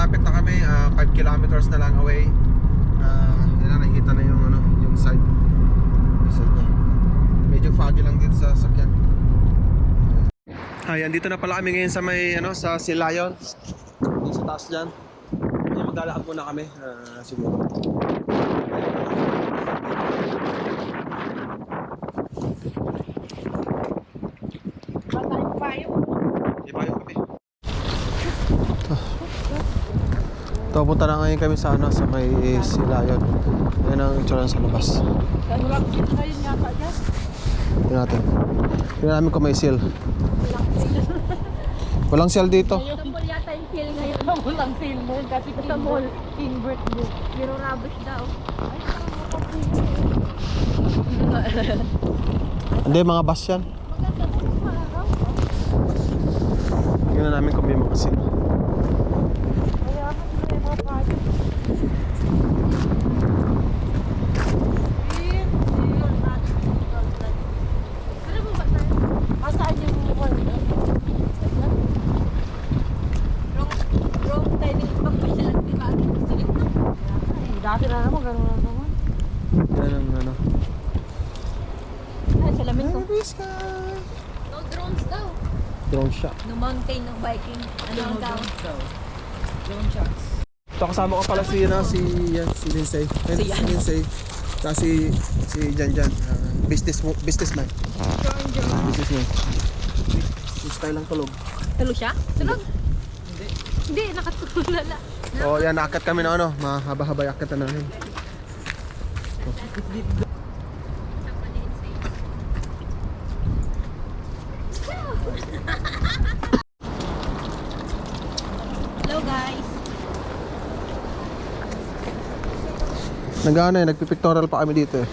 malapit na kami, 5 kilometers na lang away. Yan na, nakikita na yung ano, yung side niya. Medyo foggy lang dito sa sakyan. Ayan, dito na pala kami ngayon sa may ano, sa Silayon. Dito sa taas diyan. Ngayon maglalakad muna kami, siguro. Ito, punta na ngayon kami sa ano, sa may Silayon. Yan ang itsura sa labas. Tingnan natin. Tingnan namin kung may seal. Walang seal dito. Sa mall yata yung seal ngayon. Walang seal mo. Kasi sa mall, invert mo. Pero rubbish daw. Hindi, mga bus yan. Maganda po yung araw. Tingnan namin kung may mga seal. Kaya kasi may mga payo. Ano mo ba tayo? Asaan yung mall? Wrong timing pag may silang tibagin. Silip na. Dati na naman, gano'n na naman. Yan ang ano. Ay, salamin ko. No drones daw. Drone shot. No mountain, no biking. Ano ang daw? Drone shots. Ito, kasama ko pala si, ano, si Lindsay. Si Yan. Lindsay. Tapos si Jan. Businessman. Businessman. Si style lang tulog. Tulo siya? Tulog? Hindi, nakatulala. So yan, naakyat kami na ano, mahaba-haba yakyat na namin. Hello guys. Nag-ano eh, nagpipictorial pa kami dito eh.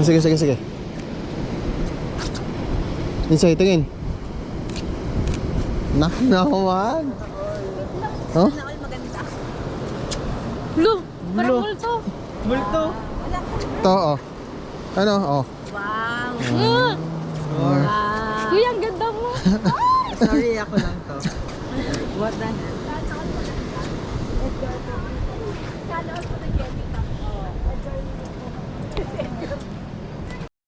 Sige. Insay, tingin. Naman. Oh? Ano ako maganda? Lo, parang multo. Multo. Ito, oh. Ano, oh. Wow. Or, Kuya, ang ganda mo. Sorry, ako lang to. What the hell?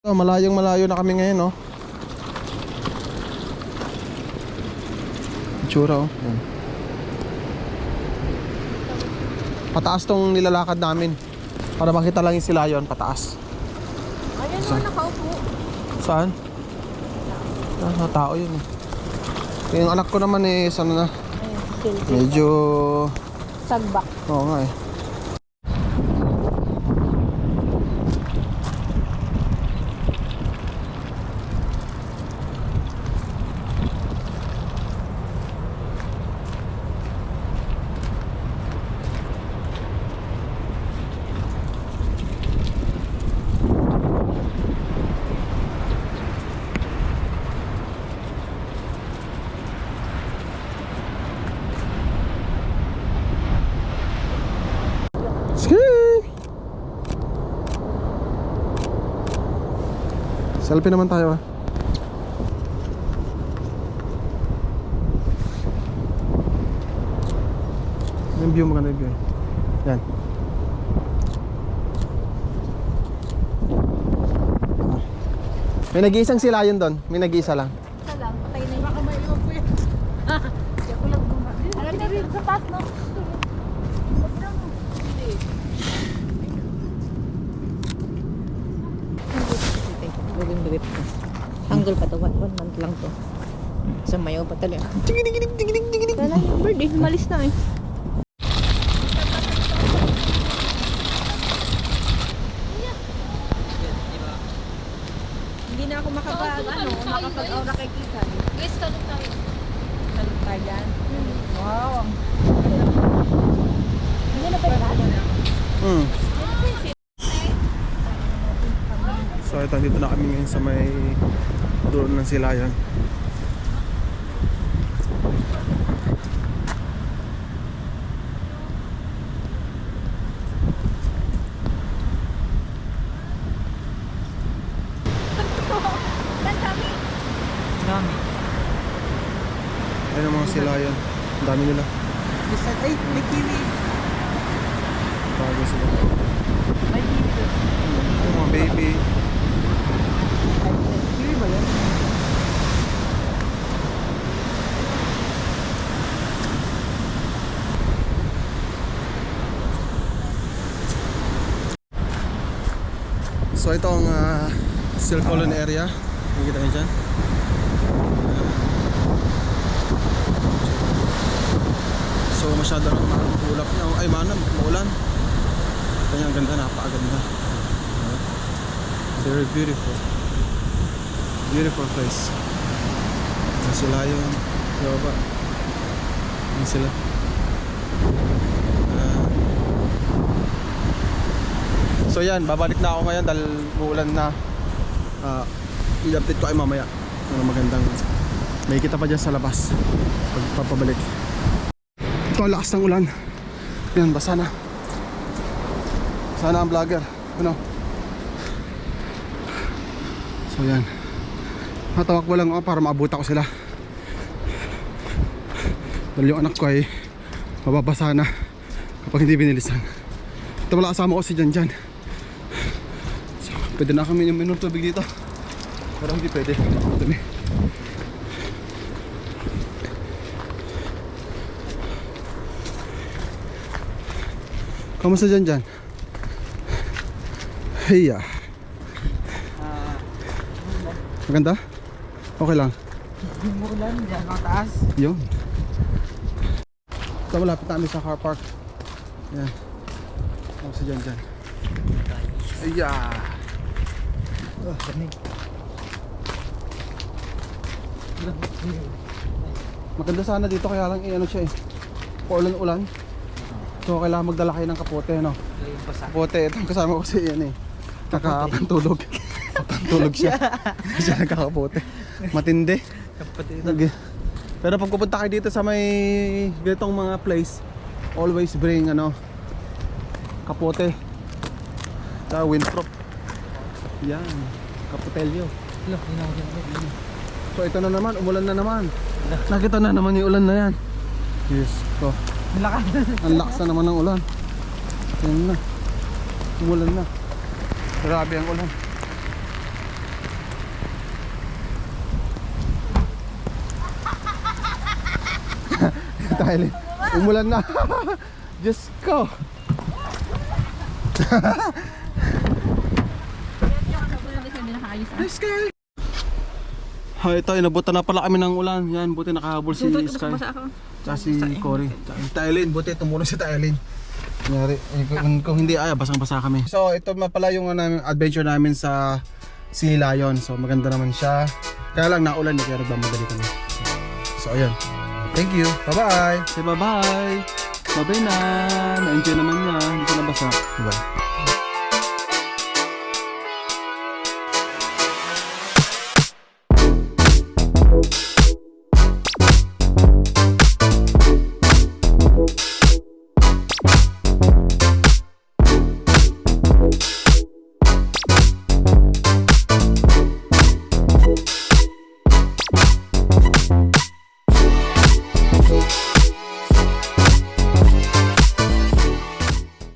oh, malayo na kami ngayon, oh. Itsura, oh. Yan. Pataas tong nilalakad namin. Para makita lang yung Silayon, pataas. Ayan mo, nakaupo. Saan? Tao yun eh. Yung anak ko naman eh, sana na? Medyo... Sagbak. Oo nga eh. Selfie naman tayo, ah. Yung view, maganda yung view. Yan. May nag-iisang Silayon doon. May nag-iisa lang. Isa lang, patay na yun. Baka may iwan po yan. Kaya ko lang bumati. Alam na rin sa taas, no? Huling drip ko. Tanggol pa to. 1 month lang to. Sa mayo pa talaga. Wala yung bird eh. Malis na eh. Hindi na ako makapag-aura kay Kisan. Guys, talong tayo. Salot tayo dyan. Wow. Hindi na ba yun? So ito, dito na kami ngayon sa may doon ng Silayon. Dami. Ayun ang mga sila yan. Ang dami nila. Isa, ay, may kiwi. Bago sila. May kiwi doon. Ayun mga baby. Ay, kiwi ba yan? So ito ang Steel Colony area. Nakikita niyo dyan. So masyado lang maulap niya. Ay maulan. Kanya ang ganda, napakaganda. Very beautiful. Beautiful place. Yan sila yun. Sa baba. Yan sila. So yan, babalik na ako ngayon dahil uulan na. I-update ko ay mamaya. Ano magandang may kita pa dyan sa labas pagpapabalik. Ito ang lakas ng ulan. Yan, basa na. Sana ang vlogger. Ano? So yan. Natawag ko lang ako para maabutan ko sila. Dahil yung anak ko ay mababasa na kapag hindi binilisan. Ito wala kasama ko si Janjan. So, pwede na kami yung tubig dito. Pero hindi pwede. Dami. Kamusta Janjan? Heya. Maganda? Okay lang. Umulan dyan, ang taas. Yun. So malapit na kami sa car park. Yan. Kamusta Janjan? Heya. Maganda sana dito kaya lang ano siya eh. Paulan-ulan. So kailangan magdala kayo ng kapote no. Kapote, itong kasama ko si yan eh. Nakapantulog. Pantulog siya. Siya nagkakapote. Matindi. Pero pag pupunta kayo dito sa may ganitong mga place, always bring kapote. Sa windproof. Yan, kapotelyo. So ito na naman, umulan na naman. Nakita na naman yung ulan na yan. Yes, so ang lakas na naman ng ulan. Yan na. Umulan na. Grabe ang ulan. Dahil umulan na. Diyos ko. Sky. Ito, inabutan na pala kami ng ulan. Yan, buti nakahabol si Sky. Tsaka si Cory. Si Tylin, buti tumulong si Tylin. Kung hindi basang-basa kami. So ito pala yung adventure namin sa Sea Lion. So maganda naman siya. Kaya lang naulan kaya nagmamadali kami. So ayun. Thank you. Bye-bye. Say bye-bye. Bye-bye na. Na-enjoy naman niya. Hindi ko nabasa. Bye.